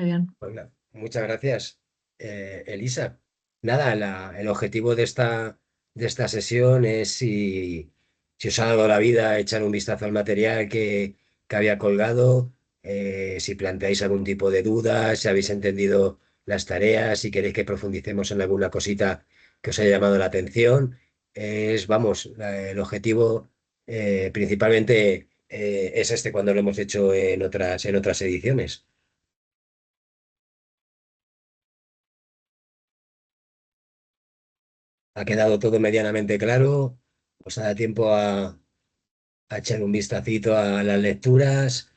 bien. Hola, muchas gracias, Elisa. Nada, el objetivo de esta sesión es si os ha dado la vida echar un vistazo al material que había colgado, si planteáis algún tipo de duda, si habéis entendido las tareas, si queréis que profundicemos en alguna cosita que os haya llamado la atención. Vamos, el objetivo principalmente es este cuando lo hemos hecho en otras ediciones. Ha quedado todo medianamente claro. Os ha dado tiempo a echar un vistacito a las lecturas.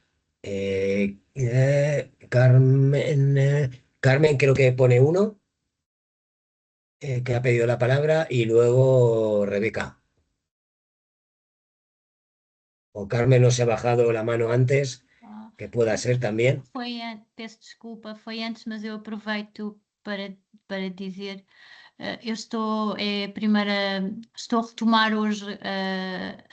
Carmen creo que pone uno, que ha pedido la palabra, y luego Rebeca. O Carmen no se ha bajado la mano antes, que pueda ser también. Peço desculpa, foi antes, mas eu aproveito para dizer, eu estou a retomar hoje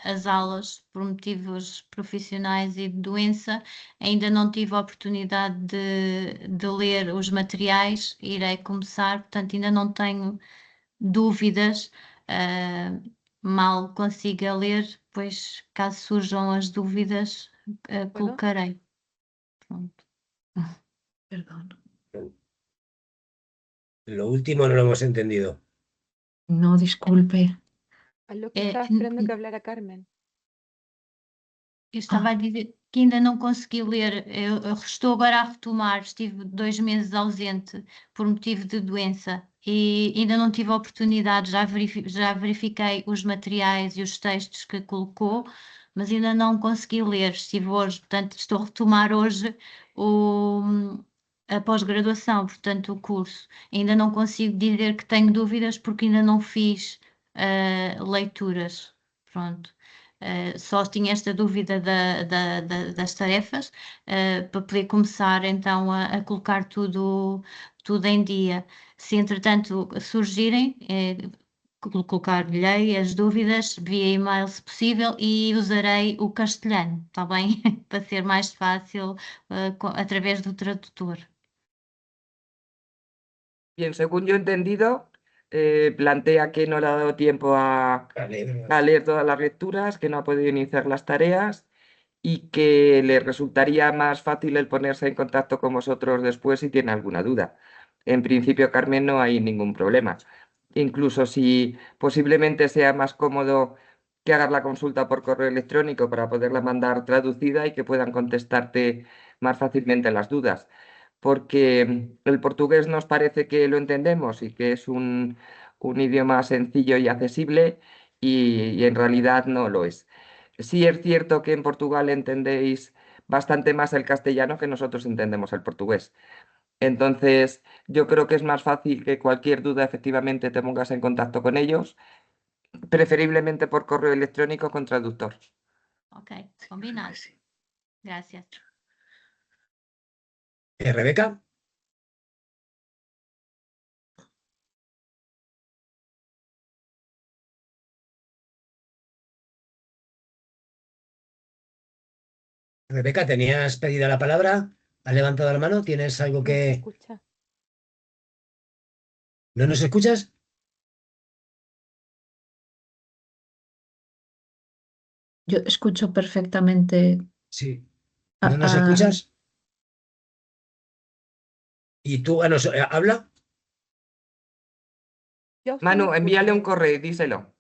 as aulas por motivos profissionais e de doença. Ainda não tive a oportunidade de ler os materiais, irei começar, portanto ainda não tenho dúvidas. Mal consiga ler, pois caso surjam as dúvidas, colocarei. Pronto. Perdón. Lo último no lo hemos entendido. No, disculpe. A lo que estaba esperando que hablara Carmen. Eu estava a dizer que ainda não consegui ler, eu estou agora a retomar, estive 2 meses ausente por motivo de doença e ainda não tive a oportunidade, já verifiquei os materiais e os textos que colocou, mas ainda não consegui ler, estive hoje, portanto estou a retomar hoje a pós-graduação, portanto o curso. Ainda não consigo dizer que tenho dúvidas porque ainda não fiz leituras, pronto. Só tinha esta dúvida das tarefas para poder começar então a colocar tudo em dia. Se entretanto surgirem, colocar-lhe as dúvidas via e-mail se possível e usarei o castelhano, está bem? Para ser mais fácil através do tradutor. Bien, según yo he entendido, plantea que no le ha dado tiempo a leer todas las lecturas, que no ha podido iniciar las tareas y que le resultaría más fácil el ponerse en contacto con vosotros después si tiene alguna duda. En principio, Carmen, no hay ningún problema. Incluso si posiblemente sea más cómodo que hagas la consulta por correo electrónico para poderla mandar traducida y que puedan contestarte más fácilmente las dudas, porque el portugués nos parece que lo entendemos y que es un idioma sencillo y accesible y en realidad no lo es. Sí es cierto que en Portugal entendéis bastante más el castellano que nosotros entendemos el portugués. Entonces, yo creo que es más fácil que cualquier duda efectivamente te pongas en contacto con ellos, preferiblemente por correo electrónico con traductor. Ok, combinado. Gracias. Rebeca. Rebeca, ¿tenías pedida la palabra? ¿Has levantado la mano? ¿Tienes algo No se que... escucha. ¿No nos escuchas? Yo escucho perfectamente. Sí. ¿No nos escuchas? ¿Y tú habla? Yo sí Manu, lo envíale un escucho. correo y díselo.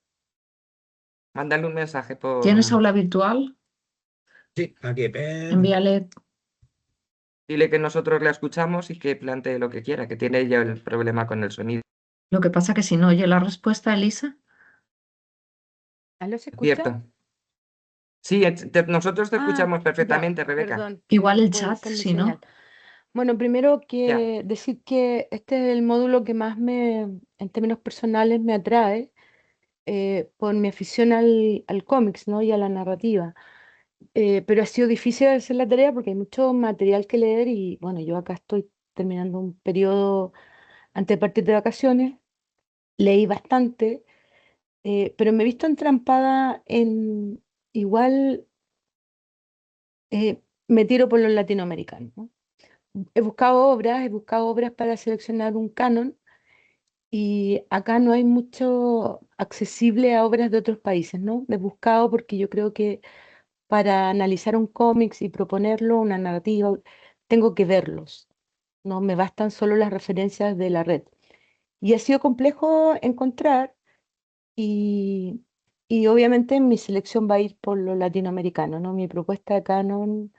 Mándale un mensaje por... ¿Tienes aula virtual? Sí, aquí. Envíale. Dile que nosotros le escuchamos y que plantee lo que quiera, que tiene ella el problema con el sonido. Lo que pasa que si no oye la respuesta, Elisa. ¿Aló se escucha? Cierto. Sí, nosotros te escuchamos perfectamente, ya, Rebeca. Perdón, Igual el puede chat, ser mi si no. señal. Bueno, primero Ya. que decir que este es el módulo que más en términos personales, me atrae por mi afición al cómics, ¿no? Y a la narrativa. Pero ha sido difícil hacer la tarea porque hay mucho material que leer y bueno, yo acá estoy terminando un periodo antes de partir de vacaciones, leí bastante, pero me he visto entrampada en igual me tiro por los latinoamericanos, ¿no? he buscado obras para seleccionar un canon y acá no hay mucho accesible a obras de otros países, ¿no? He buscado porque yo creo que para analizar un cómics y proponerlo, una narrativa, tengo que verlos, no me bastan solo las referencias de la red. Y ha sido complejo encontrar y, y obviamente mi selección va a ir por lo latinoamericano, ¿no? Mi propuesta de canon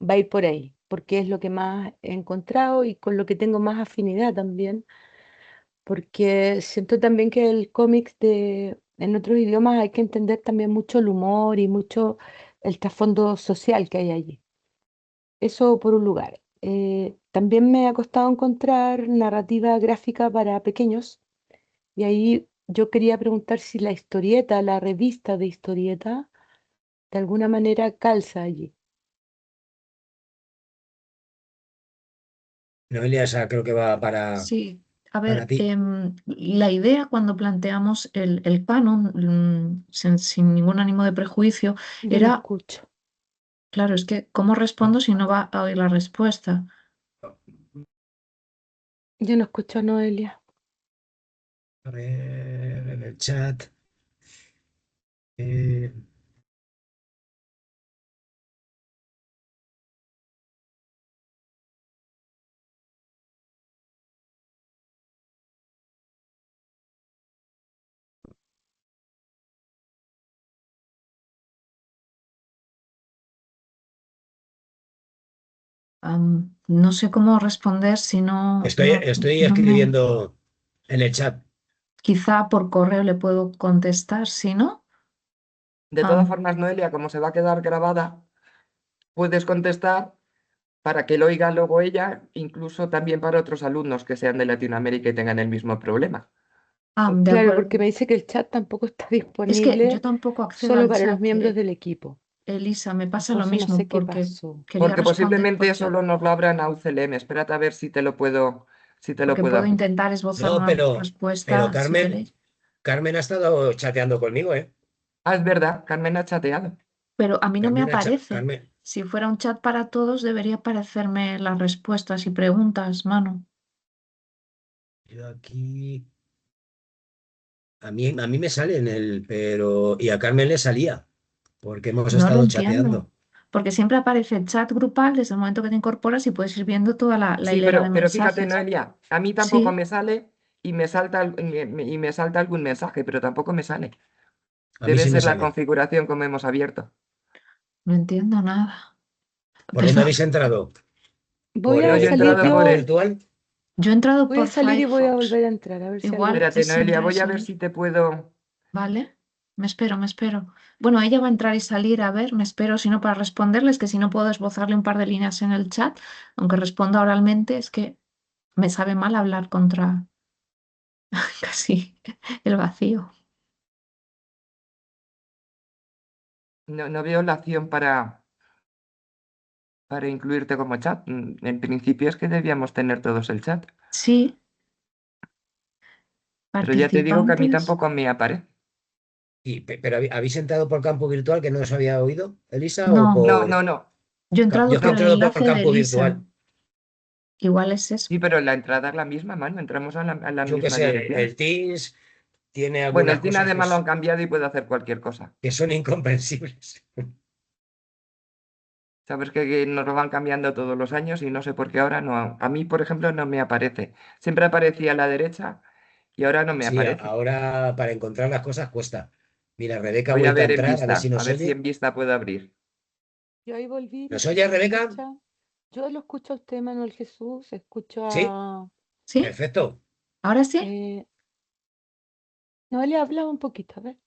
va a ir por ahí, porque es lo que más he encontrado y con lo que tengo más afinidad también, porque siento también que el cómics en otros idiomas hay que entender también mucho el humor y mucho el trasfondo social que hay allí. Eso por un lugar. También me ha costado encontrar narrativa gráfica para pequeños y ahí yo quería preguntar si la historieta, la revista de historieta, de alguna manera calza allí. Noelia, esa creo que va Sí, a para ver, ti. la idea cuando planteamos el canon, sin ningún ánimo de prejuicio, Yo no era, escucho. claro, es que ¿cómo respondo si no va a oír la respuesta? Yo no escucho a Noelia. A ver, en el chat. eh, No sé cómo responder si estoy no me... escribiendo en el chat. Quizá por correo le puedo contestar, si no. De todas am, formas, Noelia, como se va a quedar grabada, puedes contestar para que lo oiga luego ella, incluso también para otros alumnos que sean de Latinoamérica y tengan el mismo problema. de Claro, acuerdo. porque me dice que el chat tampoco está Es que yo disponible tampoco accedo solo al para los chat, miembros del equipo. Elisa, me pasa lo Entonces no mismo sé qué porque pasó. quería Porque responder por posiblemente chat, solo nos lo abran a UCLM. Espérate a ver si te lo porque puedo puedo abrir. intentar esbozar No, una pero respuesta si Carmen, queréis. Carmen ha estado chateando conmigo, ¿eh? Ah, es verdad, Carmen ha chateado. Pero a mí no me aparece. Carmen, Si fuera un chat para todos, debería aparecerme las respuestas y preguntas, mano. yo aquí. A mí me sale en el, pero. Y a Carmen le salía, porque hemos No lo estado entiendo. chateando. Porque siempre aparece el chat grupal desde el momento que te incorporas y puedes ir viendo toda la Sí, hilera de pero fíjate, mensajes. Noelia, a mí tampoco Sí, me sale y me salta, y me salta algún mensaje, pero tampoco me sale. A mí Debe sí me ser la sale. configuración como hemos abierto. no entiendo nada. ¿Por dónde Perdón. habéis entrado? Voy ¿Por No, a yo he el salir entrado campo por yo, el... virtual? Yo he entrado voy a por salir y voy a Firefox. volver a entrar a ver si algo Igual Espérate, es pasa. Noelia, siempre voy a eso, ver ¿eh? si te puedo... Vale. Me espero, me espero. Bueno, ella va a entrar y salir, a ver, me espero, si no, para responderles, que si no puedo esbozarle un par de líneas en el chat, aunque responda oralmente, es que me sabe mal hablar contra casi el vacío. No veo la opción para incluirte como chat. En principio es que debíamos tener todos el chat. Sí, Pero ya te digo que a mí participantes. tampoco me aparece. Pero ¿habéis entrado por campo virtual que no os había oído, Elisa? ¿O No, No, por...? no, no, yo he Yo entrado es que he por el no. entrado por enlace de campo Elisa. virtual. Igual es eso. Sí, pero la entrada es la misma, mano. Entramos a la Yo qué misma sé, dirección. el Teams tiene Bueno, algunas el TIN cosas además lo han cambiado y puede hacer cualquier cosa. que son incomprensibles. Sabes que nos lo van cambiando todos los años y no sé por qué ahora no. A mí, por ejemplo, no me aparece. Siempre aparecía a la derecha y ahora no me Sí, aparece. ahora para encontrar las cosas cuesta. Mira, Rebeca ha Voy a vuelto a ver en entrar, a ver si vista, a nos ver si oye. en vista puedo abrir. Yo ahí volví, no ¿Nos sé si oye, se Rebeca? escucha. Yo lo escucho a usted, Manuel Jesús, escucho Sí, a... ¿Sí? perfecto. ¿Ahora sí? Eh, no le hablaba un poquito, a ver.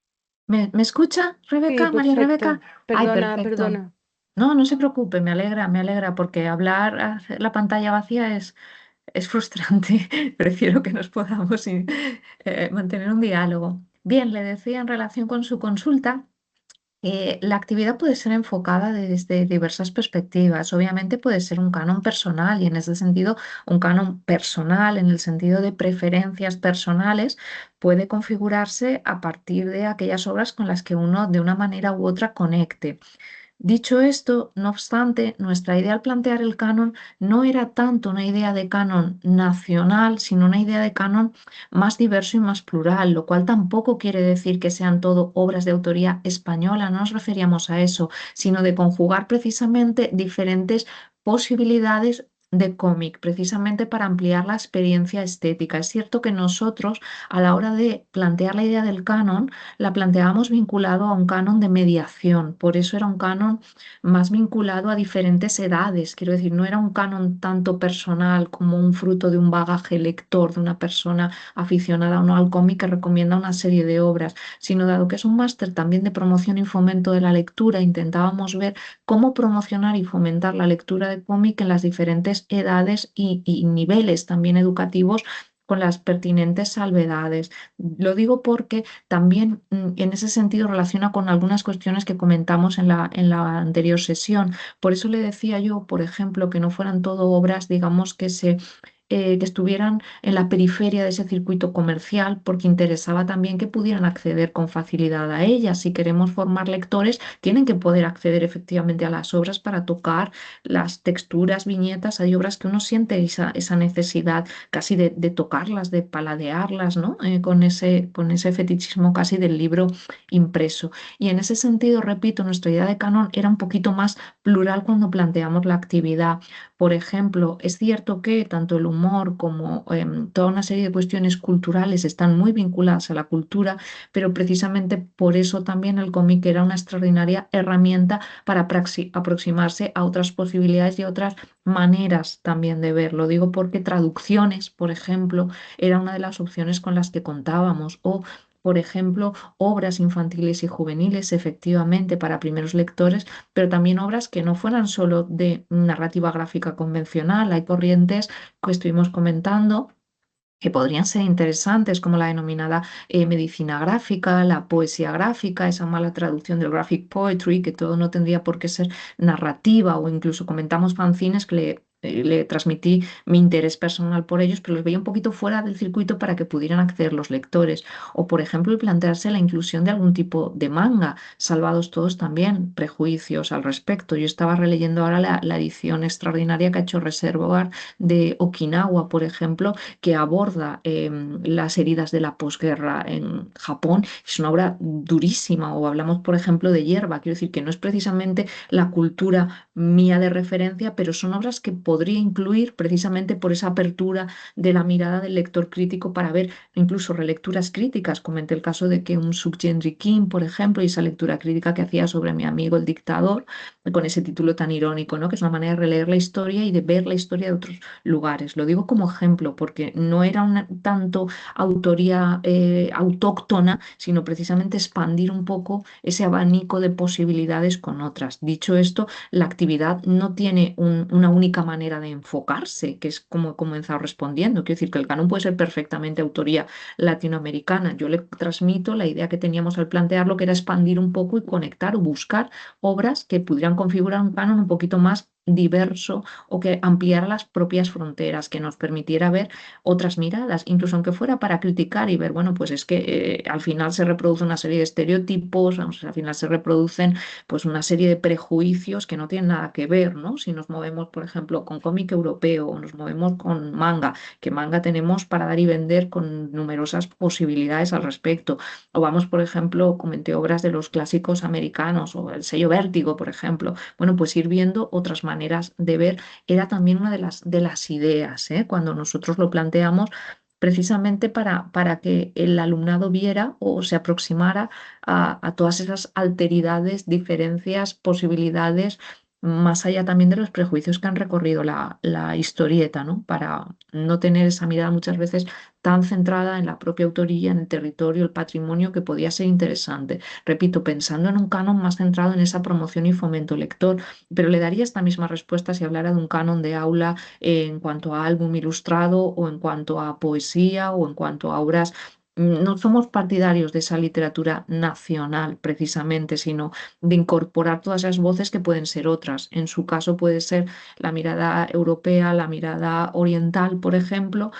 ¿Me escucha, Sí, Rebeca? María Rebeca. perfecto. Ay, Perdona, perfecto. perdona. No, no se preocupe, me alegra, porque hablar, hacer la pantalla vacía es frustrante. Prefiero que nos podamos mantener un diálogo. Bien, le decía en relación con su consulta. La actividad puede ser enfocada desde diversas perspectivas. Obviamente puede ser un canon personal y en ese sentido un canon personal en el sentido de preferencias personales puede configurarse a partir de aquellas obras con las que uno de una manera u otra conecte. Dicho esto, no obstante, nuestra idea al plantear el canon no era tanto una idea de canon nacional, sino una idea de canon más diverso y más plural, lo cual tampoco quiere decir que sean todo obras de autoría española, no nos referíamos a eso, sino de conjugar precisamente diferentes posibilidades de cómic, precisamente para ampliar la experiencia estética. Es cierto que nosotros, a la hora de plantear la idea del canon, la planteábamos vinculado a un canon de mediación, por eso era un canon más vinculado a diferentes edades, quiero decir, no era un canon tanto personal como un fruto de un bagaje lector, de una persona aficionada o no al cómic que recomienda una serie de obras, sino dado que es un máster también de promoción y fomento de la lectura, intentábamos ver cómo promocionar y fomentar la lectura de cómic en las diferentes edades y niveles también educativos con las pertinentes salvedades. Lo digo porque también en ese sentido relaciona con algunas cuestiones que comentamos en la anterior sesión. Por eso le decía yo, por ejemplo, que no fueran todo obras, digamos, que estuvieran en la periferia de ese circuito comercial, porque interesaba también que pudieran acceder con facilidad a ellas. Si queremos formar lectores, tienen que poder acceder efectivamente a las obras para tocar las texturas, viñetas. Hay obras que uno siente esa necesidad casi de tocarlas, de paladearlas, ¿no? Con ese fetichismo casi del libro impreso. Y en ese sentido, repito, nuestra idea de canon era un poquito más plural cuando planteamos la actividad. Por ejemplo, es cierto que tanto el humor como toda una serie de cuestiones culturales están muy vinculadas a la cultura, pero precisamente por eso también el cómic era una extraordinaria herramienta para aproximarse a otras posibilidades y a otras maneras también de verlo. Digo porque traducciones, por ejemplo, era una de las opciones con las que contábamos, o por ejemplo, obras infantiles y juveniles, efectivamente, para primeros lectores, pero también obras que no fueran solo de narrativa gráfica convencional. Hay corrientes que estuvimos comentando que podrían ser interesantes, como la denominada medicina gráfica, la poesía gráfica, esa mala traducción del graphic poetry, que todo no tendría por qué ser narrativa, o incluso comentamos fanzines que le transmití mi interés personal por ellos, pero los veía un poquito fuera del circuito para que pudieran acceder los lectores. O, por ejemplo, el plantearse la inclusión de algún tipo de manga, salvados todos también prejuicios al respecto. Yo estaba releyendo ahora la edición extraordinaria que ha hecho Reservoir de Okinawa, por ejemplo, que aborda las heridas de la posguerra en Japón. Es una obra durísima. O hablamos, por ejemplo, de Hierba. Quiero decir que no es precisamente la cultura mía de referencia, pero son obras que podría incluir precisamente por esa apertura de la mirada del lector crítico para ver incluso relecturas críticas. Comenté el caso de que un Subgenry Kim, por ejemplo, y esa lectura crítica que hacía sobre Mi amigo el dictador, con ese título tan irónico, ¿no? Que es una manera de releer la historia y de ver la historia de otros lugares. Lo digo como ejemplo porque no era tanto autoría autóctona, sino precisamente expandir un poco ese abanico de posibilidades con otras. Dicho esto, la actividad no tiene una única manera de enfocarse, que es como he comenzado respondiendo. Quiero decir que el canon puede ser perfectamente autoría latinoamericana. Yo le transmito la idea que teníamos al plantearlo, que era expandir un poco y conectar o buscar obras que pudieran configurar un canon un poquito más diverso o que ampliara las propias fronteras, que nos permitiera ver otras miradas, incluso aunque fuera para criticar y ver, bueno, pues es que al final se reproduce una serie de estereotipos, vamos, al final se reproducen pues una serie de prejuicios que no tienen nada que ver, ¿no? Si nos movemos, por ejemplo, con cómic europeo o nos movemos con manga, que manga tenemos para dar y vender con numerosas posibilidades al respecto. O vamos, por ejemplo, comenté obras de los clásicos americanos o el sello Vértigo, por ejemplo. Bueno, pues ir viendo otras maneras de ver era también una de las ideas, ¿eh? Cuando nosotros lo planteamos precisamente para que el alumnado viera o se aproximara a todas esas alteridades, diferencias, posibilidades, más allá también de los prejuicios que han recorrido la historieta, ¿no? Para no tener esa mirada muchas veces tan centrada en la propia autoría, en el territorio, el patrimonio, que podía ser interesante. Repito, pensando en un canon más centrado en esa promoción y fomento lector, pero le daría esta misma respuesta si hablara de un canon de aula en cuanto a álbum ilustrado o en cuanto a poesía o en cuanto a obras. No somos partidarios de esa literatura nacional precisamente, sino de incorporar todas esas voces que pueden ser otras. En su caso puede ser la mirada europea, la mirada oriental, por ejemplo,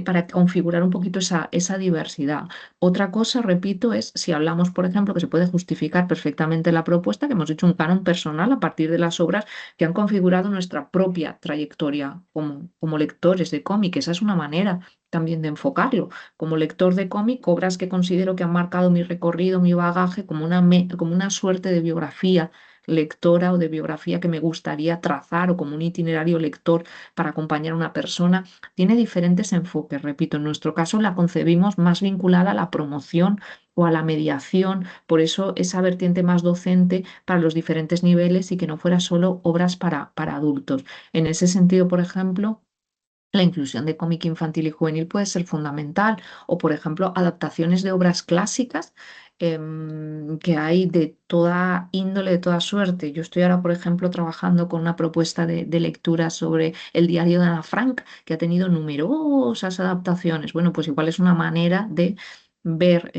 para configurar un poquito esa diversidad. Otra cosa, repito, es si hablamos, por ejemplo, que se puede justificar perfectamente la propuesta, que hemos hecho un canon personal a partir de las obras que han configurado nuestra propia trayectoria como lectores de cómic. Esa es una manera también de enfocarlo. Como lector de cómic, obras que considero que han marcado mi recorrido, mi bagaje, como una suerte de biografía lectora o de biografía que me gustaría trazar o como un itinerario lector para acompañar a una persona. Tiene diferentes enfoques, repito, en nuestro caso la concebimos más vinculada a la promoción o a la mediación, por eso esa vertiente más docente para los diferentes niveles y que no fuera solo obras para adultos. En ese sentido, por ejemplo, la inclusión de cómic infantil y juvenil puede ser fundamental, o por ejemplo, adaptaciones de obras clásicas que hay de toda índole, de toda suerte. Yo estoy ahora, por ejemplo, trabajando con una propuesta de lectura sobre el diario de Ana Frank, que ha tenido numerosas adaptaciones. Bueno, pues igual es una manera de ver,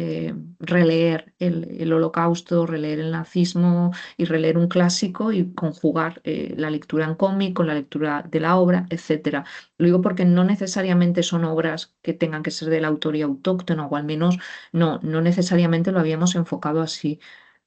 releer el Holocausto, releer el nazismo y releer un clásico y conjugar la lectura en cómic con la lectura de la obra, etcétera. Lo digo porque no necesariamente son obras que tengan que ser de la autoría autóctona, o al menos no necesariamente lo habíamos enfocado así,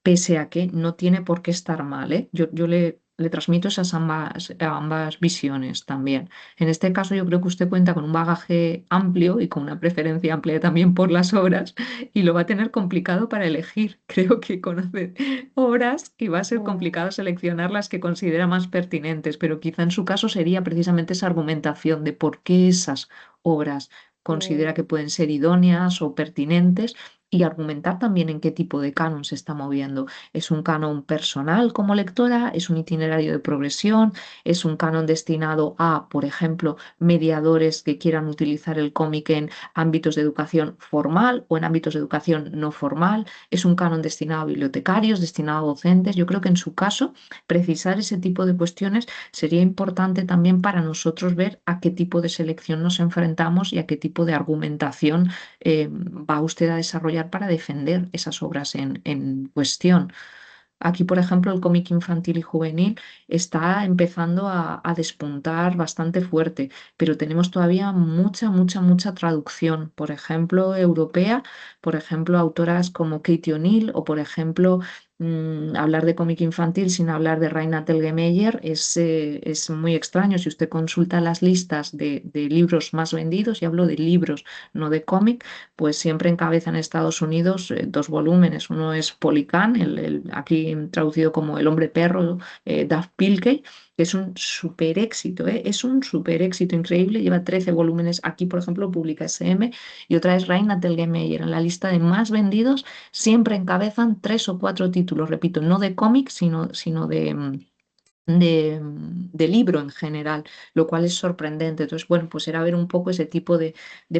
pese a que no tiene por qué estar mal, ¿eh? Yo le transmito esas ambas visiones también. En este caso yo creo que usted cuenta con un bagaje amplio y con una preferencia amplia también por las obras y lo va a tener complicado para elegir. Creo que conoce obras y va a ser Mm, complicado seleccionar las que considera más pertinentes, pero quizá en su caso sería precisamente esa argumentación de por qué esas obras considera mm, que pueden ser idóneas o pertinentes y argumentar también en qué tipo de canon se está moviendo. ¿Es un canon personal como lectora? ¿Es un itinerario de progresión? ¿Es un canon destinado a, por ejemplo, mediadores que quieran utilizar el cómic en ámbitos de educación formal o en ámbitos de educación no formal? ¿Es un canon destinado a bibliotecarios, destinado a docentes? Yo creo que en su caso, precisar ese tipo de cuestiones sería importante también para nosotros ver a qué tipo de selección nos enfrentamos y a qué tipo de argumentación va usted a desarrollar para defender esas obras en cuestión. Aquí, por ejemplo, el cómic infantil y juvenil está empezando a despuntar bastante fuerte, pero tenemos todavía mucha traducción, por ejemplo, europea, por ejemplo, autoras como Katie O'Neill o, por ejemplo, hablar de cómic infantil sin hablar de Raina Telgemeier es muy extraño. Si usted consulta las listas de libros más vendidos, y hablo de libros, no de cómic, pues siempre encabeza en Estados Unidos dos volúmenes. Uno es Polycan, aquí traducido como El hombre perro, Dav Pilkey, que es un super éxito, ¿eh? Es un super éxito increíble, lleva 13 volúmenes. Aquí, por ejemplo, publica SM, y otra es Raina Telgemeier. En la lista de más vendidos siempre encabezan 3 o 4 títulos, repito, no de cómic, sino de libro en general, lo cual es sorprendente. Entonces, bueno, pues era ver un poco ese tipo de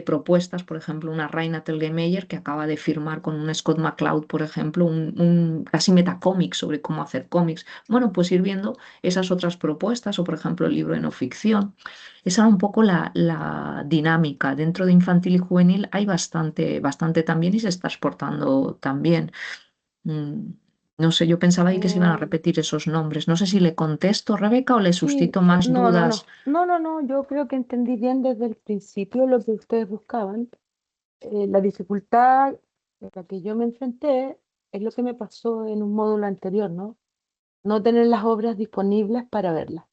propuestas, por ejemplo, una Raina Telgemeier que acaba de firmar con un Scott McCloud, por ejemplo, un casi metacómic sobre cómo hacer cómics. Bueno, pues ir viendo esas otras propuestas, o por ejemplo, el libro de no ficción. Esa era un poco la dinámica. Dentro de infantil y juvenil hay bastante también y se está exportando también. Mm, No sé, yo pensaba ahí que se iban a mm. repetir esos nombres. No sé si le contesto, Rebeca, o le Sí, suscito más no, no, dudas. no, no, no, no, yo creo que entendí bien desde el principio lo que ustedes buscaban. La dificultad a la que yo me enfrenté es lo que me pasó en un módulo anterior, ¿no? No tener las obras disponibles para verlas.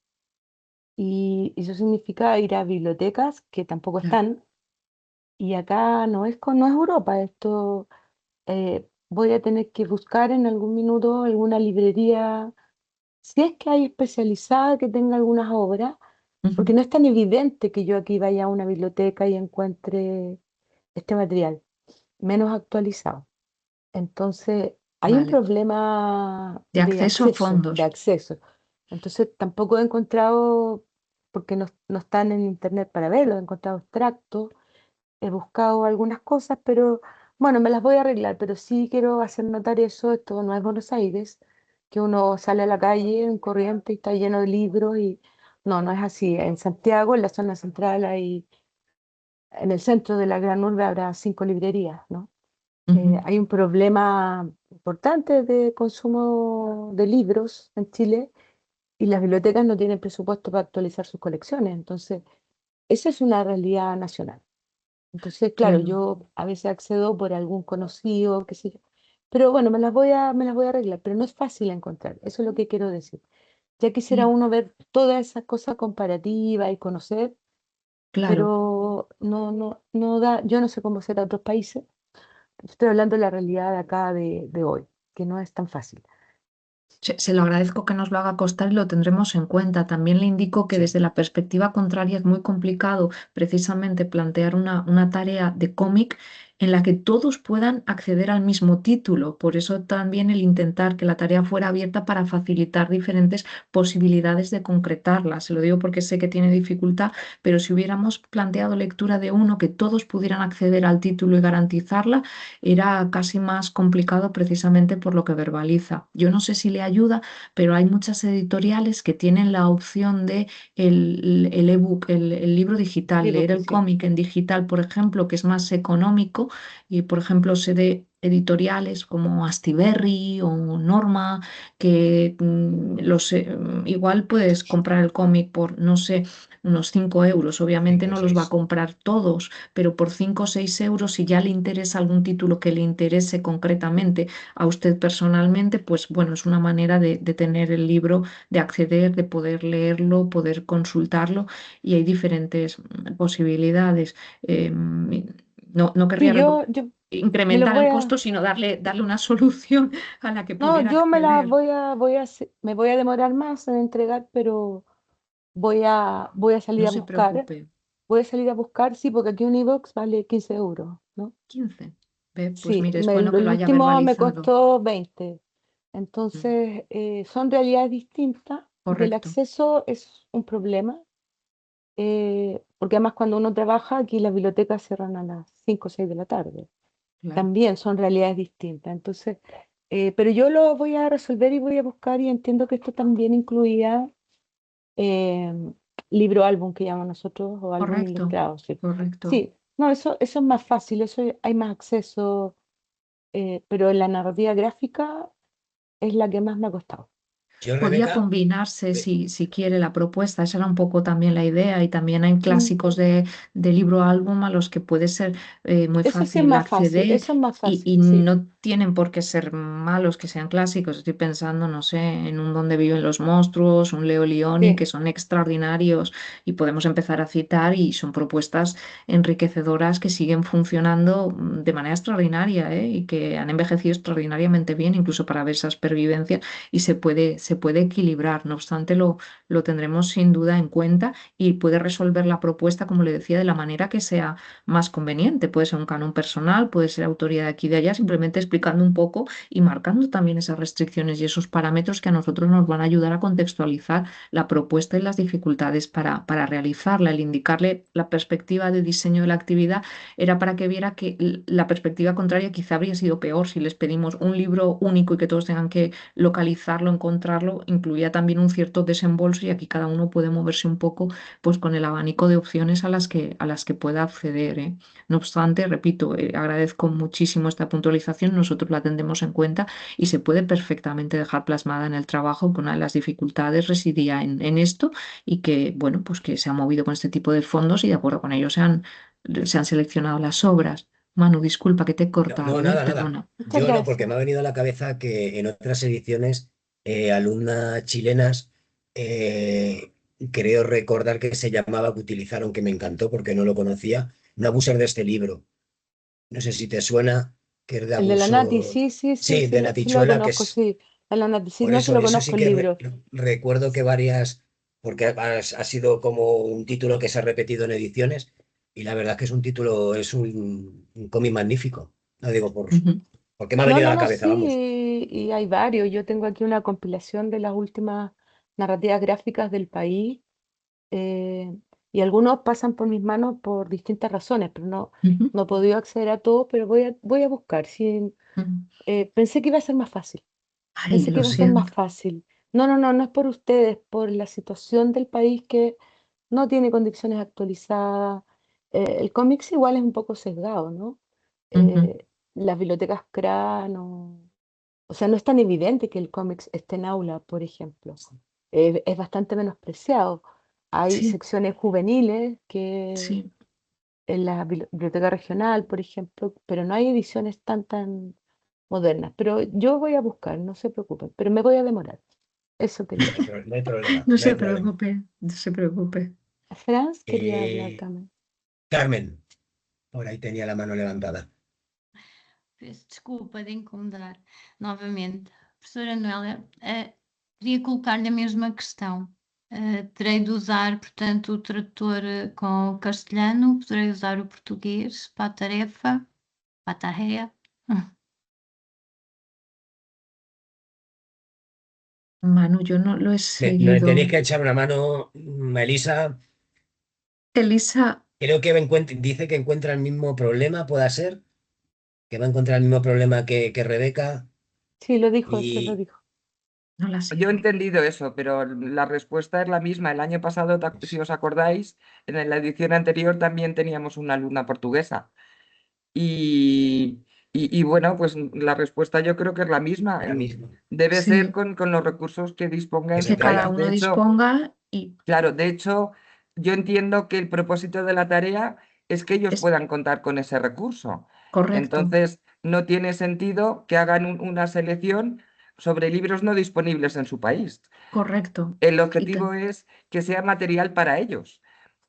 Y eso significa ir a bibliotecas que tampoco Claro. están. Y acá no es Europa, esto voy a tener que buscar en algún minuto alguna librería, si es que hay especializada que tenga algunas obras, porque Ujú. no es tan evidente que yo aquí vaya a una biblioteca y encuentre este material, menos actualizado. Entonces, hay un Vale. problema De acceso a de fondos. acceso. Entonces, tampoco he encontrado, porque no están en internet para verlo, he encontrado extractos, he buscado algunas cosas, pero bueno, me las voy a arreglar, pero sí quiero hacer notar eso, esto no es Buenos Aires, que uno sale a la calle en corriente y está lleno de libros y no, no es así. En Santiago, en la zona central, en el centro de la gran urbe habrá 5 librerías, ¿no? Ujú. Hay un problema importante de consumo de libros en Chile y las bibliotecas no tienen presupuesto para actualizar sus colecciones, entonces esa es una realidad nacional. Entonces, claro, Claro. yo a veces accedo por algún conocido, qué sé yo. Pero bueno, me las voy a arreglar, pero no es fácil encontrar, eso es lo que quiero decir. Ya quisiera Y uno ver todas esas cosas comparativas y conocer, claro. pero no da, yo no sé cómo será otros países. Estoy hablando de la realidad de acá de hoy, que no es tan fácil. Se lo agradezco que nos lo haga costar y lo tendremos en cuenta. También le indico que Sí. desde la perspectiva contraria es muy complicado precisamente plantear una tarea de cómic en la que todos puedan acceder al mismo título. Por eso también el intentar que la tarea fuera abierta para facilitar diferentes posibilidades de concretarla. Se lo digo porque sé que tiene dificultad, pero si hubiéramos planteado lectura de uno que todos pudieran acceder al título y garantizarla, era casi más complicado precisamente por lo que verbaliza. Yo no sé si le ayuda, pero hay muchas editoriales que tienen la opción de el ebook, el libro digital, leer Ebook, el sí. cómic en digital, por ejemplo, que es más económico. Y, por ejemplo, sé de editoriales como Astiberri o Norma, que igual puedes comprar el cómic por, no sé, unos 5 euros. Obviamente 5 o no los va a 6. comprar todos, pero por 5 o 6 euros, si ya le interesa algún título que le interese concretamente a usted personalmente, pues bueno, es una manera de tener el libro, de acceder, de poder leerlo, poder consultarlo y hay diferentes posibilidades. No Sí, querría yo me los incrementar voy el a, costo, sino darle una solución a la que no, pudiera yo me las acceder. me voy a demorar más en entregar, pero voy a salir No a se buscar, preocupe. sí, porque aquí un iBox vale 15 euros, ¿no? 15. Ve, pues Sí, mire, es bueno que el lo haya último me verbalizado. costó 20. Mm, Entonces, son realidades distintas y el correcto, acceso es un problema, porque además cuando uno trabaja, aquí las bibliotecas cierran a las 5 o 6 de la tarde. claro. También son realidades distintas. Entonces, pero yo lo voy a resolver y voy a buscar y entiendo que esto también incluía eh, libro álbum que llamamos nosotros o álbum Correcto, ilustrado. Sí, correcto. sí, no, eso es más fácil, eso hay más acceso, pero en la narrativa gráfica es la que más me ha costado. Yo, Podía Rebeca, combinarse eh, si quiere la propuesta, esa era un poco también la idea y también hay Mm, clásicos de libro álbum a los que puede ser muy Eso sí es fácil más fácil, acceder eso es más y fácil, sí, no tienen por qué ser malos que sean clásicos. Estoy pensando, no sé, en un Donde viven los monstruos, un Leo Lionni, sí. que son extraordinarios y podemos empezar a citar y son propuestas enriquecedoras que siguen funcionando de manera extraordinaria, y que han envejecido extraordinariamente bien, incluso para ver esas pervivencias y se puede equilibrar. No obstante, lo tendremos sin duda en cuenta y puede resolver la propuesta, como le decía, de la manera que sea más conveniente. Puede ser un canon personal, puede ser autoría de aquí y de allá, simplemente explicando un poco y marcando también esas restricciones y esos parámetros que a nosotros nos van a ayudar a contextualizar la propuesta y las dificultades para realizarla. El indicarle la perspectiva de diseño de la actividad era para que viera que la perspectiva contraria quizá habría sido peor si les pedimos un libro único y que todos tengan que localizarlo, encontrarlo, incluía también un cierto desembolso y aquí cada uno puede moverse un poco pues con el abanico de opciones a las que pueda acceder, ¿eh? No obstante, repito, agradezco muchísimo esta puntualización, nosotros la tendremos en cuenta y se puede perfectamente dejar plasmada en el trabajo que una de las dificultades residía en esto y que, bueno, pues que se ha movido con este tipo de fondos y de acuerdo con ello se han seleccionado las obras. Manu, disculpa que te he no, no, cortado, nada, nada. perdona. Muchas Yo no, porque gracias. me ha venido a la cabeza que en otras ediciones, alumnas chilenas, creo recordar que se llamaba, que utilizaron, que me encantó porque no lo conocía, un abuser de este libro. No sé si te suena, que es de El de la Nati, abuso. sí, sí, sí, Sí, sí, de la sí lo Tichuela, que conozco, es. sí. El de la Nati, sí, Por no se eso, lo eso sí conozco el que libro. recuerdo que varias, porque ha sido como un título que se ha repetido en ediciones, y la verdad es que es un título, es un cómic magnífico. No digo Ujú. porque me ha No, venido a no, la no, cabeza, vamos. sí, y hay varios. Yo tengo aquí una compilación de las últimas narrativas gráficas del país, eh, y algunos pasan por mis manos por distintas razones, pero Ujú. no he podido acceder a todos, pero voy a buscar. Sí, Ujú. pensé que iba a ser más fácil, Ay, pensé que lo iba a ser más siento. fácil. No, no, no, no es por ustedes, por la situación del país que no tiene condiciones actualizadas. El cómics igual es un poco sesgado, ¿no? Ujú. Las bibliotecas CRA no, o sea, no es tan evidente que el cómics esté en aula, por ejemplo. Es bastante menospreciado. Hay Sí, secciones juveniles que sí. en la biblioteca regional, por ejemplo, pero no hay ediciones tan modernas. Pero yo voy a buscar, no se preocupen, pero me voy a demorar. Eso quería. No hay problema, No no se hay problema. preocupe, no se preocupe. Franz quería hablar Eh, también. Carmen, por ahí tenía la mano levantada. Peço desculpa de incomodar novamente. Professora Noélia, queria colocar-lhe a mesma questão. Terei de usar, portanto, o tradutor com o castelhano, poderei usar o português para a tarefa, para a tarea. Manu, yo no lo he Me seguido. tenéis que echar una mano, Melissa. Elisa, Creo que dice que encuentra el mismo problema, ¿puede ser? Que va a encontrar el mismo problema que Rebeca. Sí, lo dijo, eso lo Y dijo. no la Yo he sigo. entendido eso, pero la respuesta es la misma. El año pasado, si os acordáis, en la edición anterior también teníamos una alumna portuguesa. Y bueno, pues la respuesta yo creo que es la misma. la misma. Debe ser Sí, con los recursos que disponga en Que se su que cada país. pueda. uno De hecho, disponga y claro, de hecho, yo entiendo que el propósito de la tarea es que ellos es puedan contar con ese recurso. correcto, Entonces, no tiene sentido que hagan una selección sobre libros no disponibles en su país. correcto. El Y objetivo es que sea material para ellos.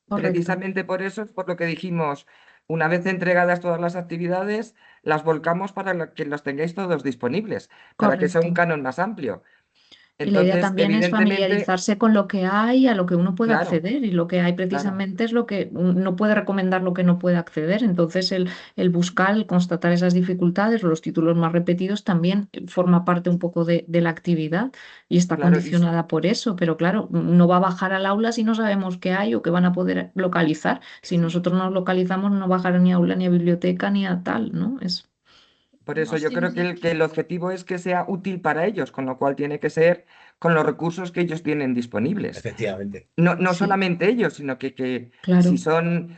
correcto, Precisamente por eso es por lo que dijimos, una vez entregadas todas las actividades, las volcamos para que las tengáis todos disponibles, para que sea un correcto. canon más amplio. Y la idea Entonces, también es evidentemente, familiarizarse con lo que hay, a lo que uno puede claro, acceder, y lo que hay claro. precisamente es lo que no puede recomendar lo que no puede acceder. Entonces, el buscar, el constatar esas dificultades, los títulos más repetidos, también forma parte un poco de la actividad y está Claro, condicionada por eso. Pero claro, no va a bajar al aula si no sabemos qué hay o qué van a poder localizar. Si nosotros no localizamos, no bajará ni a aula, ni a biblioteca, ni a tal, ¿no? por eso Nós yo creo temos que el objetivo es que sea útil para ellos, con lo cual tiene que ser con los recursos que ellos tienen disponibles. Efectivamente. No Sí, solamente ellos, sino que claro,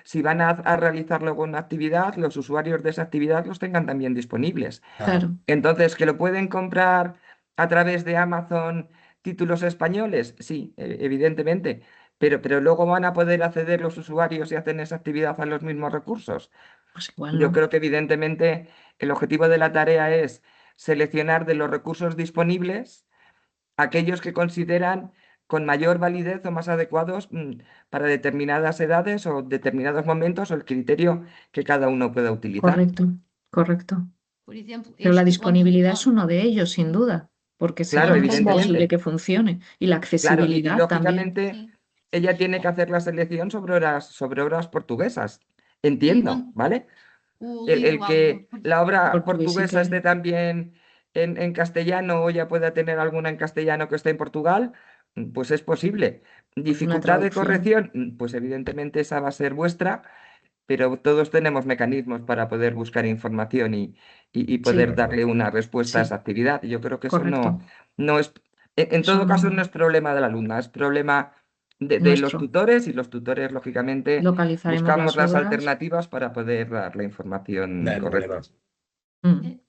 si van a realizar luego una actividad, los usuarios de esa actividad los tengan también disponibles. Ajá. claro, Entonces, ¿que lo pueden comprar a través de Amazon títulos españoles? Sí, evidentemente, pero luego van a poder acceder los usuarios y hacen esa actividad a los mismos recursos. pues igual Yo no. creo que evidentemente el objetivo de la tarea es seleccionar de los recursos disponibles aquellos que consideran con mayor validez o más adecuados para determinadas edades o determinados momentos o el criterio que cada uno pueda utilizar. Correcto, correcto. por exemplo, Pero la este onde, disponibilidad es uno de ellos, sin duda, porque si Claro, no, no es imposible evidentemente. que funcione. Y la Claro, y accesibilidad también. lógicamente sim, ella tiene que hacer la selección sobre obras portuguesas. sim, Entiendo, ¿vale? o El livro algum, que la obra Portugués sí que portuguesa hay. esté también en castellano o ella pueda tener alguna en castellano que esté en Portugal, pues es posible. Pues una Dificultad de traducción. corrección, pues evidentemente esa va a ser vuestra, pero todos tenemos mecanismos para poder buscar información y Sí, poder darle una respuesta a sí, esa actividad. Y yo creo que eso correcto. no es, en Eso todo caso no no es problema de la alumna, es problema de los nuestro. tutores y los tutores, lógicamente, Localizaremos buscamos las las obras. alternativas para poder dar la No información hay problema. correcta. Mm,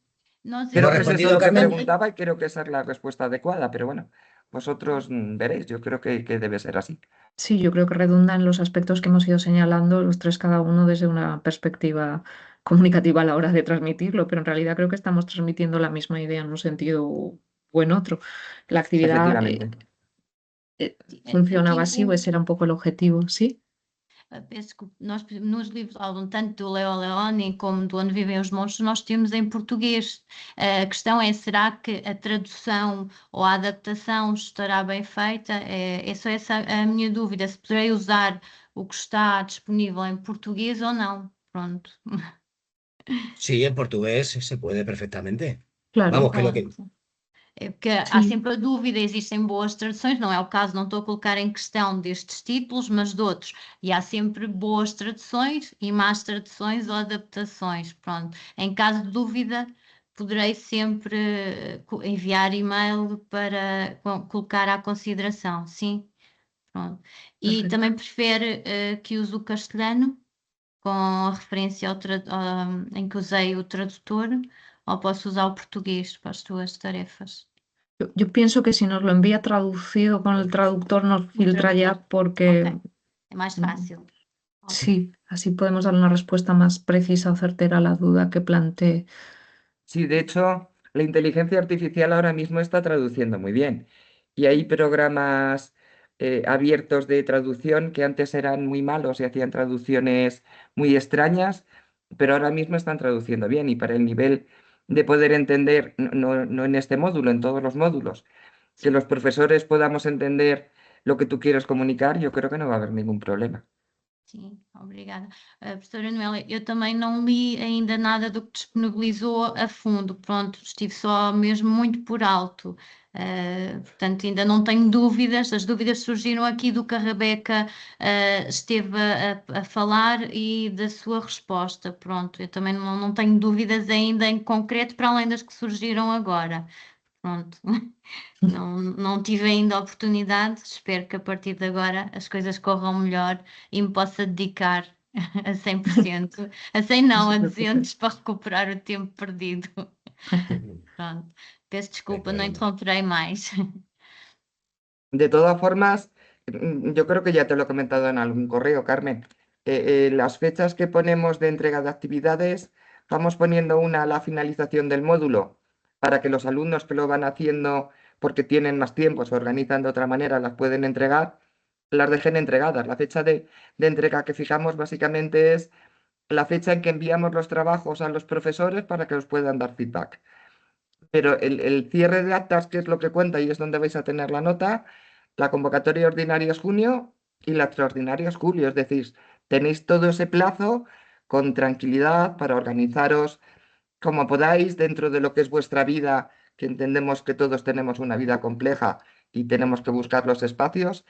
nós Creo ¿Hemos que este es eso respondido, lo que Carmen? preguntaba y creo que esa es la respuesta adecuada, pero bueno, vosotros veréis, yo creo que debe ser así. sí, yo creo que redunda en los aspectos que hemos ido señalando, los tres cada uno desde una perspectiva comunicativa a la hora de transmitirlo, pero en realidad creo que estamos transmitiendo la misma idea en un sentido o en otro. La actividad Efectivamente. funcionaba aqui así, o ese era un poco el objetivo, ¿sí? Penso que nós, nos livros de aula, tanto do Leo Leoni como do Onde Vivem os Monstros, nós temos em português. A questão é, será que a tradução ou a adaptação estará bem feita? É só essa a minha dúvida, se poderei usar o que está disponível em português ou não. Pronto. Sí, en portugués se puede perfectamente. Claro, Vamos, que lo que... Pronto. É porque há sí, sempre a dúvida, existem boas traduções, não é o caso, não estou a colocar em questão destes títulos, mas de outros. E há sempre boas traduções e más traduções ou adaptações. Pronto. Em caso de dúvida, poderei sempre enviar e-mail para colocar à consideração. Sim, pronto. E perfecto. também prefere que use o castelhano, com a referência em que usei o tradutor, ou posso usar o português para as tuas tarefas? Yo pienso que si nos lo envía traducido con el traductor nos filtra ya porque Ok, é mais fácil. Sí, así podemos dar una respuesta más precisa o certera a la duda que plantee. Sí, de hecho, la inteligencia artificial ahora mismo está traduciendo muy bien. Y hay programas abiertos de traducción que antes eran muy malos y hacían traducciones muy extrañas, pero ahora mismo están traduciendo bien. Y para el nivel de poder entender, no en este módulo, en todos los módulos, que los profesores podamos entender lo que tú quieres comunicar, yo creo que no va a haber ningún problema. Sim, obrigada. Professora Noélia, eu também não li ainda nada do que disponibilizou a fundo, pronto, estive só mesmo muito por alto. Portanto, ainda não tenho dúvidas, as dúvidas surgiram aqui do que a Rebeca esteve a falar e da sua resposta, pronto, eu também não tenho dúvidas ainda em concreto, para além das que surgiram agora. Pronto, não tive ainda a oportunidade, espero que a partir de agora as coisas corram melhor e me possa dedicar a 100%, a 100 não, a 200 para recuperar o tempo perdido. Pronto, peço No hay desculpa, não problema. interromperei mais. De todas formas, yo creo que ya te lo he comentado en algún correo, Carmen. Las fechas que ponemos de entrega de actividades, vamos poniendo una a la finalización del módulo para que los alumnos que lo van haciendo porque tienen más tiempo, se organizan de otra manera, las pueden entregar, las dejen entregadas. La fecha de entrega que fijamos básicamente es la fecha en que enviamos los trabajos a los profesores para que los puedan dar feedback. Pero el cierre de actas, que es lo que cuenta y es donde vais a tener la nota, la convocatoria ordinaria es junio y la extraordinaria es julio. Es decir, tenéis todo ese plazo con tranquilidad para organizaros como podáis dentro de lo que es vuestra vida, que entendemos que todos tenemos una vida compleja y tenemos que buscar los espacios.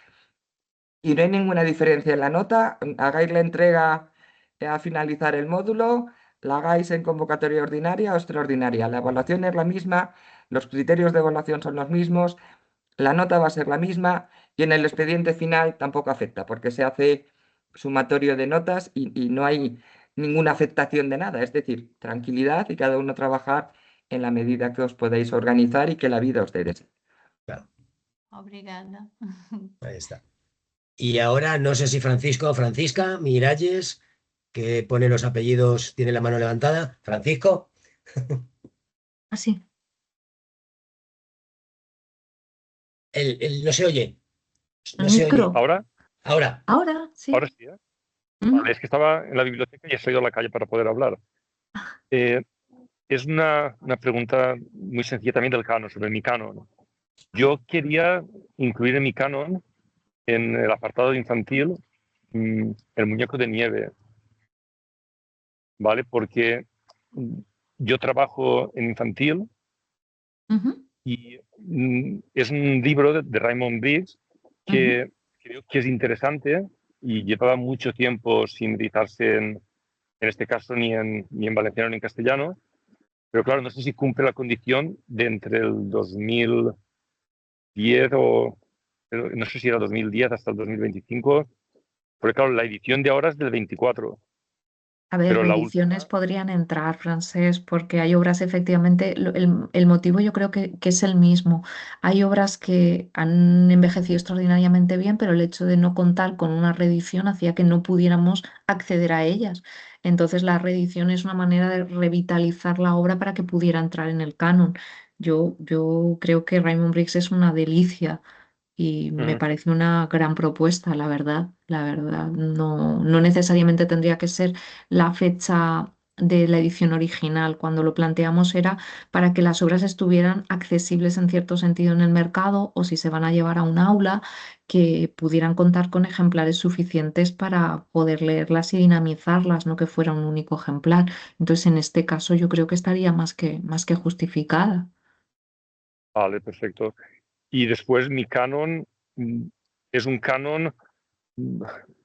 Y no hay ninguna diferencia en la nota. Hagáis la entrega a finalizar el módulo, la hagáis en convocatoria ordinaria o extraordinaria. La evaluación es la misma, los criterios de evaluación son los mismos, la nota va a ser la misma y en el expediente final tampoco afecta porque se hace sumatorio de notas y no hay ninguna afectación de nada. Es decir, tranquilidad y cada uno trabajar en la medida que os podáis organizar y que la vida os dé deseo. Claro, Obrigada. ahí está. Y ahora no sé si Francisco o Francisca, Miralles, que pone los apellidos, tiene la mano levantada. Francisco, Así. no se oye. El No se oye. micro. ¿Ahora? Ahora. Ahora, sí. Ahora sí, ¿eh? Ujú. Vale, es que estaba en la biblioteca y he salido a la calle para poder hablar. Eh, es una pregunta muy sencilla también del canon, sobre mi canon. Yo quería incluir en mi canon, en el apartado infantil, el muñeco de nieve, ¿vale? Porque yo trabajo en infantil Ujú. y es un libro de Raymond Briggs que creo que es interesante y llevaba mucho tiempo sin editarse en este caso ni en valenciano ni en castellano, pero claro, no sé si cumple la condición de entre el 2010 o no sé si era 2010 hasta el 2025, porque claro, la edición de ahora es del 24, A ver, pero la reediciones última, podrían entrar, Francés, porque hay obras efectivamente, el motivo yo creo que es el mismo. Hay obras que han envejecido extraordinariamente bien, pero el hecho de no contar con una reedición hacía que no pudiéramos acceder a ellas. Entonces la reedición es una manera de revitalizar la obra para que pudiera entrar en el canon. Yo creo que Raymond Briggs es una delicia y me parece una gran propuesta, la verdad. La verdad, no necesariamente tendría que ser la fecha de la edición original. Cuando lo planteamos era para que las obras estuvieran accesibles en cierto sentido en el mercado o si se van a llevar a un aula, que pudieran contar con ejemplares suficientes para poder leerlas y dinamizarlas, no que fuera un único ejemplar. Entonces, en este caso, yo creo que estaría más que justificada. vale, perfecto. Y después mi canon es un canon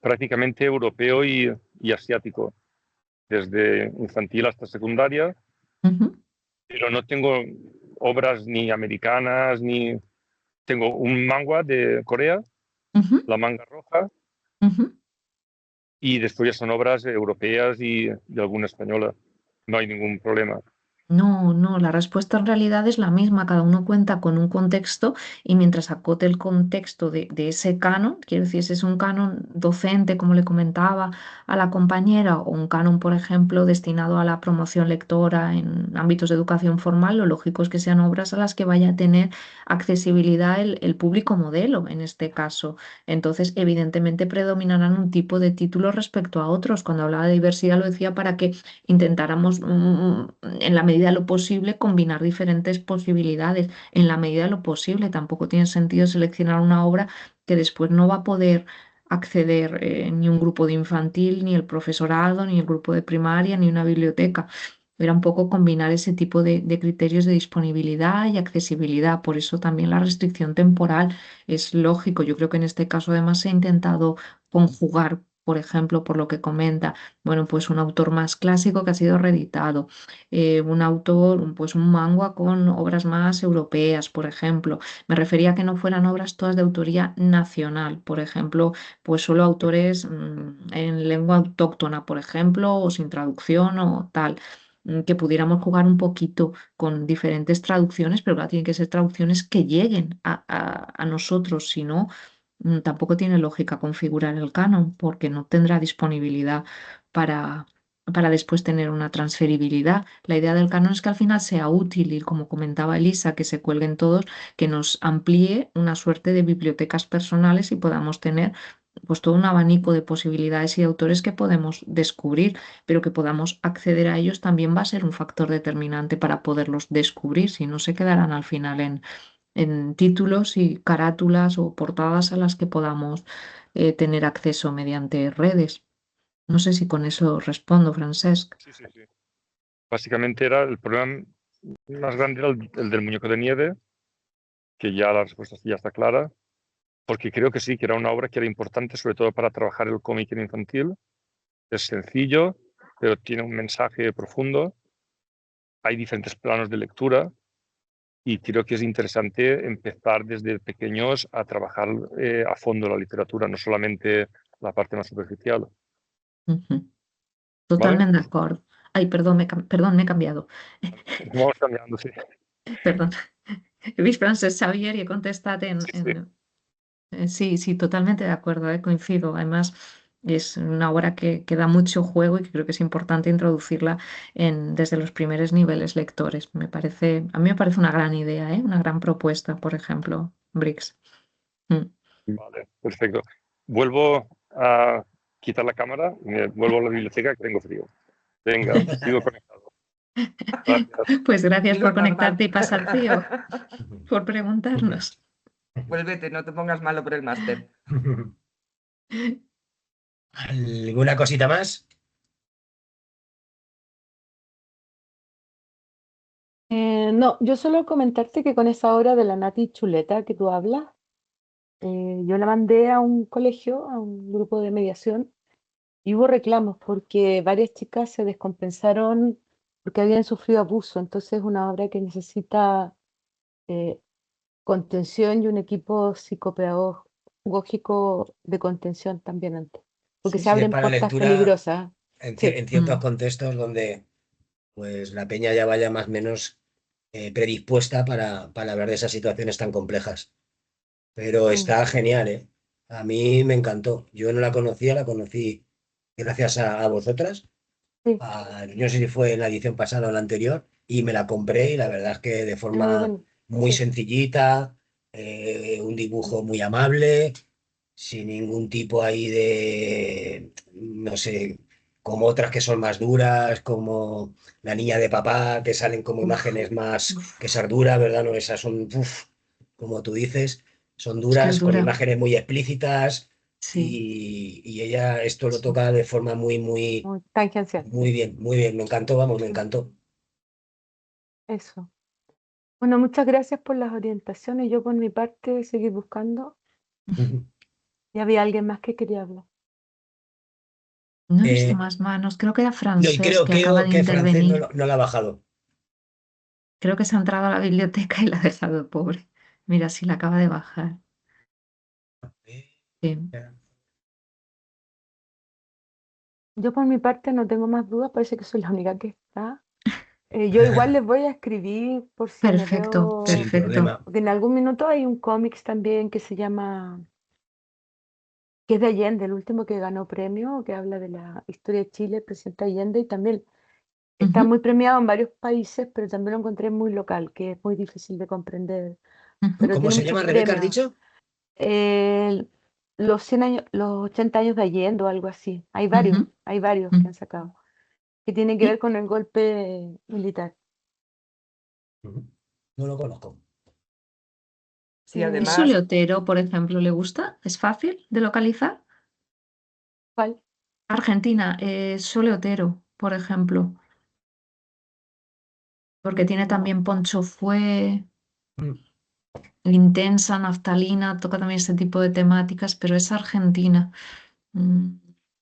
prácticamente europeo y asiático, desde infantil hasta secundaria, Ujú, pero no tengo obras ni americanas, ni tengo un manga de Corea, ujú, la manga roja, ujú. y después ya son obras europeas y alguna española. No hay ningún problema. No, no, la respuesta en realidad es la misma. Cada uno cuenta con un contexto y mientras acote el contexto de ese canon, quiero decir, si es un canon docente, como le comentaba a la compañera, o un canon, por ejemplo, destinado a la promoción lectora en ámbitos de educación formal, lo lógico es que sean obras a las que vaya a tener accesibilidad el público modelo, en este caso. Entonces, evidentemente predominarán un tipo de títulos respecto a otros. Cuando hablaba de diversidad lo decía para que intentáramos, en la medida de lo posible, combinar diferentes posibilidades. En la medida de lo posible, tampoco tiene sentido seleccionar una obra que después no va a poder acceder ni un grupo de infantil, ni el profesorado, ni el grupo de primaria, ni una biblioteca. Era un poco combinar ese tipo de criterios de disponibilidad y accesibilidad. Por eso también la restricción temporal es lógico. Yo creo que en este caso además se ha intentado conjugar, por ejemplo, por lo que comenta, bueno, pues un autor más clásico que ha sido reeditado, un autor, pues un manga con obras más europeas, por ejemplo. Me refería a que no fueran obras todas de autoría nacional, por ejemplo, pues solo autores en lengua autóctona, por ejemplo, o sin traducción o tal. Que pudiéramos jugar un poquito con diferentes traducciones, pero claro, tienen que ser traducciones que lleguen a nosotros, si no, tampoco tiene lógica configurar el canon porque no tendrá disponibilidad para, para después tener una transferibilidad. La idea del canon es que al final sea útil y, como comentaba Elisa, que se cuelguen todos, que nos amplíe una suerte de bibliotecas personales y podamos tener pues todo un abanico de posibilidades y autores que podemos descubrir, pero que podamos acceder a ellos también va a ser un factor determinante para poderlos descubrir, si no se quedarán al final en títulos y carátulas o portadas a las que podamos tener acceso mediante redes. No sé si con eso respondo, Francesc. Sí, sí, sí. Básicamente era el problema más grande era el del muñeco de nieve, que ya la respuesta ya está clara, porque creo que sí, que era una obra que era importante, sobre todo para trabajar el cómic en infantil. Es sencillo, pero tiene un mensaje profundo. Hay diferentes planos de lectura y creo que es interesante empezar desde pequeños a trabajar a fondo la literatura, no solamente la parte más superficial. Ujú. ¿Vale? Totalmente de acuerdo. Ay, perdón, perdón, me he cambiado. Vamos cambiando, sí. Perdón. He vist Francesc Xavier y he contestat Sí, sí. sí, sí, totalmente de acuerdo, coincido. Además, es una obra que da mucho juego y que creo que es importante introducirla desde los primeros niveles lectores. A mí me parece una gran idea, una gran propuesta, por ejemplo, Brix. Vale, perfecto. Vuelvo a quitar la cámara y me vuelvo a la biblioteca que tengo frío. Venga, sigo conectado. Gracias. Pues gracias Lo por normal. conectarte y pasar frío, por preguntarnos. Vuélvete, no te pongas malo por el máster. ¿Alguna cosita más? No, yo solo comentarte que con esa obra de la Nati Chuleta que tú hablas, yo la mandé a un colegio, a un grupo de mediación, y hubo reclamos porque varias chicas se descompensaron porque habían sufrido abuso. Entonces es una obra que necesita eh, contención y un equipo psicopedagógico de contención también antes, porque Sí, se sí, es abren para puertas lectura peligrosas. Sí, en ciertos contextos donde pues la peña ya vaya más o menos predispuesta para hablar de esas situaciones tan complejas. Pero mm, está genial, ¿eh? A mí me encantó. Yo no la conocía, la conocí gracias a vosotras. sí, No sé si fue en la edición pasada o la anterior, y me la compré y la verdad es que de es muy forma bueno. muy Sí. sencillita, un dibujo muy amable, sin ningún tipo ahí de, no sé, como otras que son más duras, como La niña de papá, que salen como Uf, imágenes más que ser duras, ¿verdad? No, esas son, uf, como tú dices, son Es que es duras, con dura, imágenes muy explícitas, sí. y ella esto lo toca de forma muy, muy, muy tangencial. muy bien, me encantó, vamos, me encantó. Eso. Bueno, muchas gracias por las orientaciones. Yo por mi parte seguí buscando y había alguien más que quería hablar. No he visto Eh, más manos. Creo que era no, y Francés creo, que acaba creo de que francés intervenir. no la ha bajado. Creo que se ha entrado a la biblioteca y la ha dejado pobre. Mira, sí, la acaba de bajar. Sí. Yo por mi parte no tengo más dudas, parece que soy la única que está. Yo igual les voy a escribir por si me Perfecto, veo, Sin perfecto. problema. porque en algún minuto hay un cómics también que se llama, que es de Allende, el último que ganó premio, que habla de la historia de Chile, el presidente Allende, y también está Ujú, muy premiado en varios países, pero también lo encontré muy local, que es muy difícil de comprender, ujú. pero ¿Cómo tiene se muchos llama, Rebeca, has premios. dicho? El- los 100 años, los 80 años de Allende o algo así. Hay Ujú, varios que ujú. han sacado, que tienen que ¿Y ver con el golpe militar. Ujú. No lo conozco. Sí, Eh, el además, soleotero, por ejemplo, le gusta? ¿Es fácil de localizar? ¿Cuál? Argentina, soleotero, por ejemplo, porque tiene No. también Poncho Fue, Mm. Intensa, Naftalina, toca también este tipo de temáticas, pero es Argentina. Mm,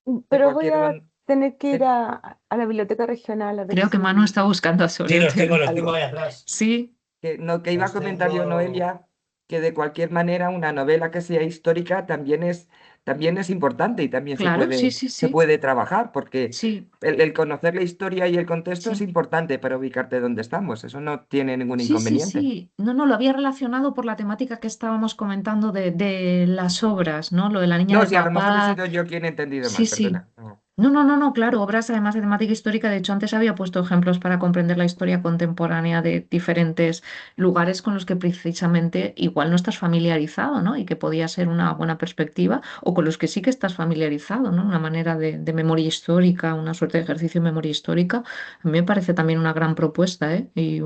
de Pero voy cualquier a man- tener que ir de- a la biblioteca regional a ver Creo que Manu si está buscando a Sí, soleotero. los tengo algo. ahí atrás. Sí, que iba a Los comentar yo, tengo. Noelia, que de cualquier manera una novela que sea histórica también es importante y también claro, sí, sí, se sí, puede trabajar, porque sí. el conocer la historia y el contexto es Sí. importante para ubicarte donde estamos. Eso no tiene ningún Sí, sí, inconveniente. sí. No, no, lo había relacionado por la temática que estábamos comentando de las obras, ¿no? Lo de la niña No, de si a lo mejor he papá. sido yo quien he entendido Sí, mal, sí. perdona. No. No, no, no, no, claro, obras además de temática histórica. De hecho, antes había puesto ejemplos para comprender la historia contemporánea de diferentes lugares con los que precisamente igual no estás familiarizado, ¿no? Y que podía ser una buena perspectiva, o con los que sí que estás familiarizado, ¿no? Una manera de memoria histórica, una suerte de ejercicio de memoria histórica. A mí me parece también una gran propuesta, ¿eh? Y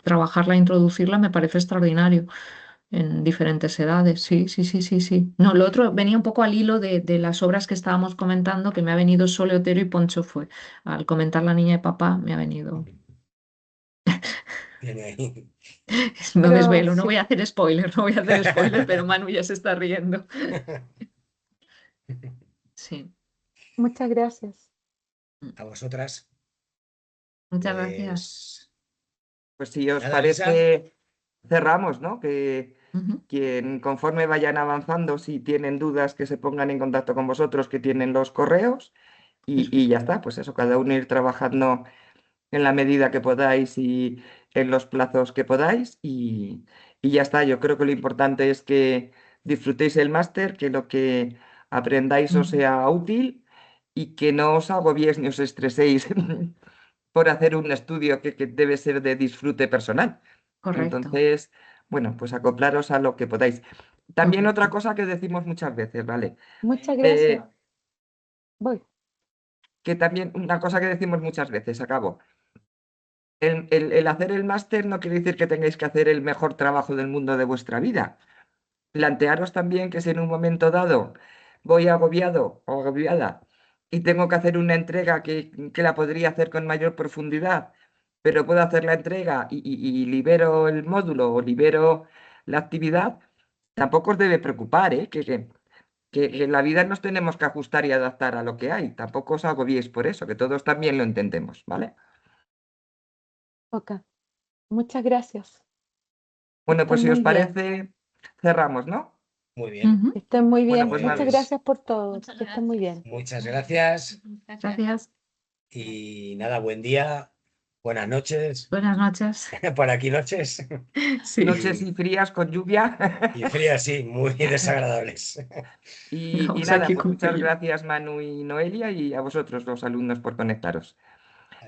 trabajarla, introducirla me parece extraordinario en diferentes edades. Sí, sí, sí, sí, sí. No, lo otro venía un poco al hilo de las obras que estábamos comentando, que me ha venido Sole Otero y Poncho Fue. Al comentar La niña de papá, me ha venido. Tiene ahí. No Pero desvelo, no voy sí, a hacer spoiler, no voy a hacer spoiler, pero Manu ya se está riendo. Sí, muchas gracias. A vosotras, muchas gracias. pues Pues si os nada, Lisa. parece, cerramos, ¿no? Que Ujú. quien conforme vayan avanzando, si tienen dudas, que se pongan en contacto con vosotros, que tienen los correos, y ya está, pues eso, cada uno ir trabajando en la medida que podáis y en los plazos que podáis, y ya está. Yo creo que lo importante es que disfrutéis el máster, que lo que aprendáis os Mm, sea útil y que no os agobiéis ni os estreséis por hacer un estudio que debe ser de disfrute personal. correcto, Entonces, bueno, pues acoplaros a lo que podáis. También otra correcto. cosa que decimos muchas veces, ¿vale? Muchas Eh, gracias. Voy. que también, una cosa que decimos muchas veces, acabo. El hacer el máster no quiere decir que tengáis que hacer el mejor trabajo del mundo de vuestra vida. Plantearos también que si en un momento dado voy agobiado o agobiada y tengo que hacer una entrega que la podría hacer con mayor profundidad, pero puedo hacer la entrega y libero el módulo o libero la actividad, tampoco os debe preocupar, ¿eh? Que en la vida nos tenemos que ajustar y adaptar a lo que hay. Tampoco os agobiéis por eso, que todos también lo entendemos, ¿vale? Ok. Muchas gracias. Que Bueno, estén pues si os muy bien. parece, cerramos, ¿no? Muy bien. Ujú. Que estén muy Bueno, bien. pues nada. Muchas Pues gracias por todo. Muchas Que estén muy gracias. bien. muchas gracias Gracias. y nada, buen día, buenas noches, Buenas noches. por aquí noches Sí, Noches y frías con lluvia. y frías, sí, muy desagradables. Y vamos nada, aquí pues con muchas frío. gracias Manu y Noelia y a vosotros los alumnos por conectaros.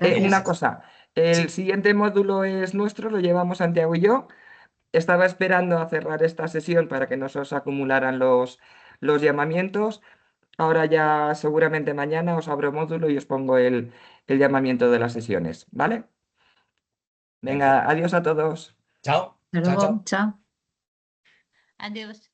Una Gracias. cosa, el Sí, siguiente módulo es nuestro, lo llevamos Santiago y yo. Estaba esperando a cerrar esta sesión para que no se os acumularan los llamamientos. Ahora ya seguramente mañana os abro módulo y os pongo el llamamiento de las sesiones, ¿vale? Venga, perfecto. adiós a todos. Chao, Hasta chao, luego, chao. chao. Adeus.